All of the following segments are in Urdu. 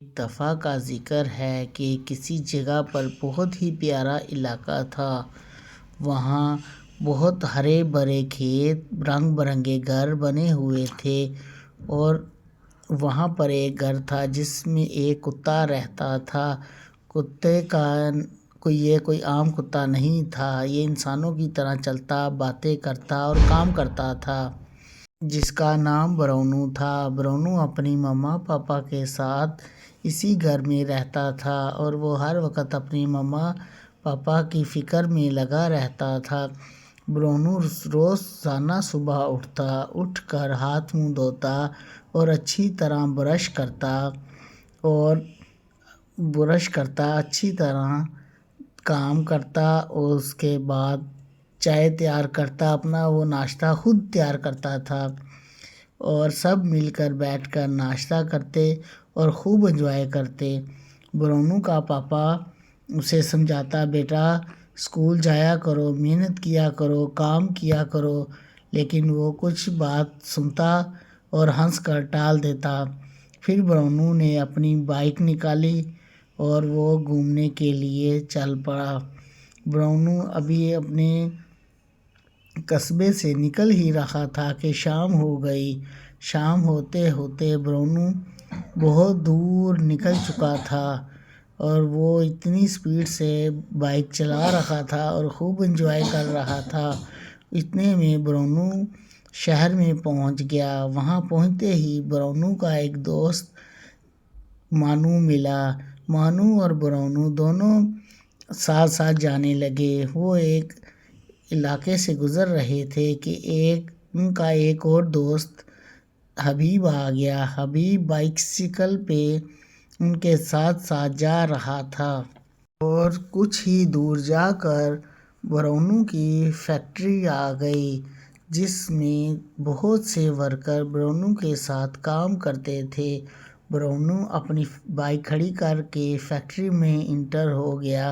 ایک دفعہ کا ذکر ہے کہ کسی جگہ پر بہت ہی پیارا علاقہ تھا۔ وہاں بہت ہرے بھرے کھیت، رنگ برنگے گھر بنے ہوئے تھے اور وہاں پر ایک گھر تھا جس میں ایک کتا رہتا تھا۔ کتے کا کوئی عام کتا نہیں تھا، یہ انسانوں کی طرح چلتا، باتیں کرتا اور کام کرتا تھا، جس کا نام برونو تھا۔ برونو اپنی مما پاپا کے ساتھ اسی گھر میں رہتا تھا اور وہ ہر وقت اپنی مما پاپا کی فکر میں لگا رہتا تھا۔ برونو روزانہ صبح اٹھ کر ہاتھ منہ دھوتا اور اچھی طرح برش کرتا، اچھی طرح کام کرتا اور اس کے بعد چائے تیار کرتا، اپنا وہ ناشتہ خود تیار کرتا تھا اور سب مل کر بیٹھ کر ناشتہ کرتے اور خوب انجوائے کرتے۔ برونو کا پاپا اسے سمجھاتا، بیٹا اسکول جایا کرو، محنت کیا کرو، کام کیا کرو، لیکن وہ کچھ بات سنتا اور ہنس کر ٹال دیتا۔ پھر برونو نے اپنی بائیک نکالی اور وہ گھومنے کے لیے چل پڑا۔ برونو ابھی اپنے قصبے سے نکل ہی رہا تھا کہ شام ہو گئی۔ شام ہوتے ہوتے برونو بہت دور نکل چکا تھا اور وہ اتنی اسپیڈ سے بائیک چلا رہا تھا اور خوب انجوائے کر رہا تھا۔ اتنے میں برونو شہر میں پہنچ گیا۔ وہاں پہنچتے ہی برونو کا ایک دوست مانو ملا۔ مانو اور برونو دونوں ساتھ ساتھ جانے لگے۔ وہ ایک علاقے سے گزر رہے تھے کہ ان کا ایک اور دوست حبیب آ گیا۔ حبیب بائیسکل پہ ان کے ساتھ ساتھ جا رہا تھا اور کچھ ہی دور جا کر برونو کی فیکٹری آ گئی، جس میں بہت سے ورکر برونو کے ساتھ کام کرتے تھے۔ برونو اپنی بائیک کھڑی کر کے فیکٹری میں انٹر ہو گیا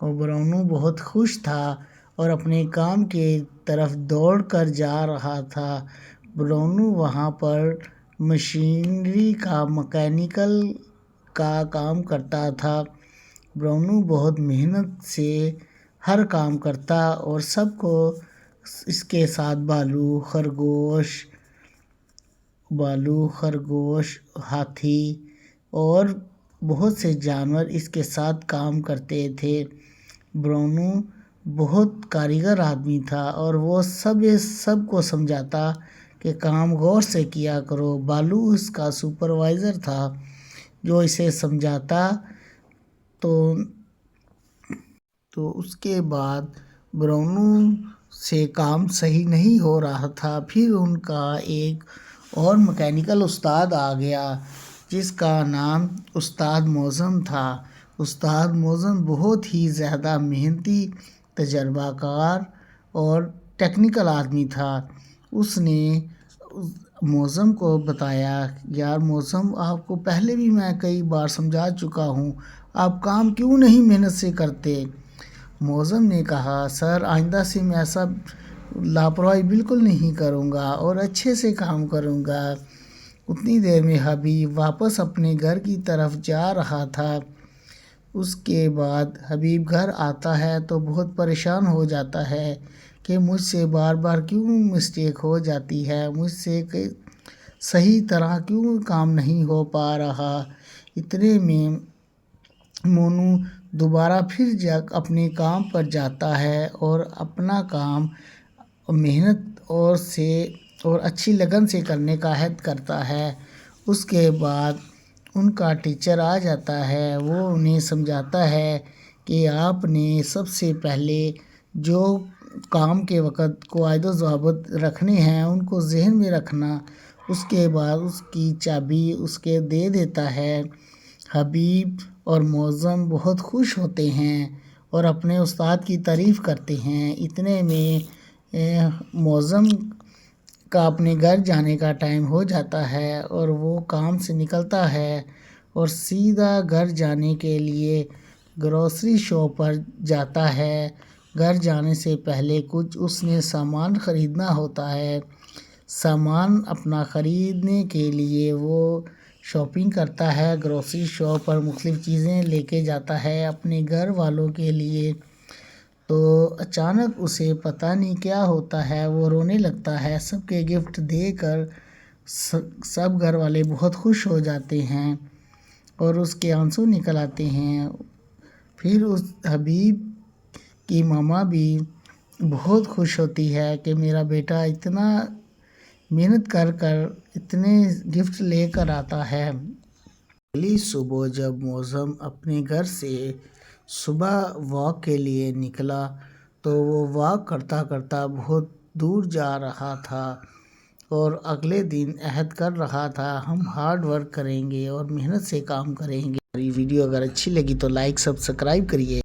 اور برونو بہت خوش تھا اور اپنے کام کی طرف دوڑ کر جا رہا تھا۔ برونو وہاں پر مشینری کا مکینیکل کا کام کرتا تھا۔ برونو بہت محنت سے ہر کام کرتا اور سب کو اس کے ساتھ بالو، خرگوش، ہاتھی اور بہت سے جانور اس کے ساتھ کام کرتے تھے۔ برونو بہت کاریگر آدمی تھا اور وہ سب کو سمجھاتا کہ کام غور سے کیا کرو۔ بالو اس کا سپروائزر تھا جو اسے سمجھاتا تو اس کے بعد برونو سے کام صحیح نہیں ہو رہا تھا۔ پھر ان کا ایک اور مکینیکل استاد آ گیا جس کا نام استاد موزم تھا۔ استاد موزم بہت ہی زیادہ محنتی، تجربہ کار اور ٹیکنیکل آدمی تھا۔ اس نے موزم کو بتایا، یار موزم، آپ کو پہلے بھی میں کئی بار سمجھا چکا ہوں، آپ کام کیوں نہیں محنت سے کرتے؟ موزم نے کہا، سر آئندہ سے میں ایسا لاپرواہی بالکل نہیں کروں گا اور اچھے سے کام کروں گا۔ اتنی دیر میں حبیب واپس اپنے گھر کی طرف جا رہا تھا۔ اس کے بعد حبیب گھر آتا ہے تو بہت پریشان ہو جاتا ہے کہ مجھ سے بار بار کیوں مسٹیک ہو جاتی ہے، مجھ سے صحیح طرح کیوں کام نہیں ہو پا رہا۔ اتنے میں مونو دوبارہ پھر اپنے کام پر جاتا ہے اور اپنا کام محنت اور اچھی لگن سے کرنے کا عہد کرتا ہے۔ اس کے بعد ان کا ٹیچر آ جاتا ہے۔ وہ انہیں سمجھاتا ہے کہ آپ نے سب سے پہلے جو کام کے وقت قواعد و ضوابط رکھنے ہیں ان کو ذہن میں رکھنا۔ اس کے بعد اس کی چابی اس کے دے دیتا ہے۔ حبیب اور موزم بہت خوش ہوتے ہیں اور اپنے استاد کی تعریف کرتے ہیں۔ اتنے میں موزم کا اپنے گھر جانے کا ٹائم ہو جاتا ہے اور وہ کام سے نکلتا ہے اور سیدھا گھر جانے کے لیے گروسری شاپ پر جاتا ہے۔ گھر جانے سے پہلے کچھ اس نے سامان خریدنا ہوتا ہے۔ سامان اپنا خریدنے کے لیے وہ شاپنگ کرتا ہے، گروسری شاپ پر مختلف چیزیں لے کے جاتا ہے اپنے گھر والوں کے لیے، تو اچانک اسے پتہ نہیں کیا ہوتا ہے، وہ رونے لگتا ہے۔ سب کے گفٹ دے کر سب گھر والے بہت خوش ہو جاتے ہیں اور اس کے آنسو نکل آتے ہیں۔ پھر اس حبیب کی ماما بھی بہت خوش ہوتی ہے کہ میرا بیٹا اتنا محنت کر کر اتنے گفٹ لے کر آتا ہے۔ اگلی صبح جب معظم اپنے گھر سے صبح واک کے لیے نکلا تو وہ واک کرتا کرتا بہت دور جا رہا تھا اور اگلے دن عہد کر رہا تھا ہم ہارڈ ورک کریں گے اور محنت سے کام کریں گے۔ ہماری ویڈیو اگر اچھی لگی تو لائک سبسکرائب کریے۔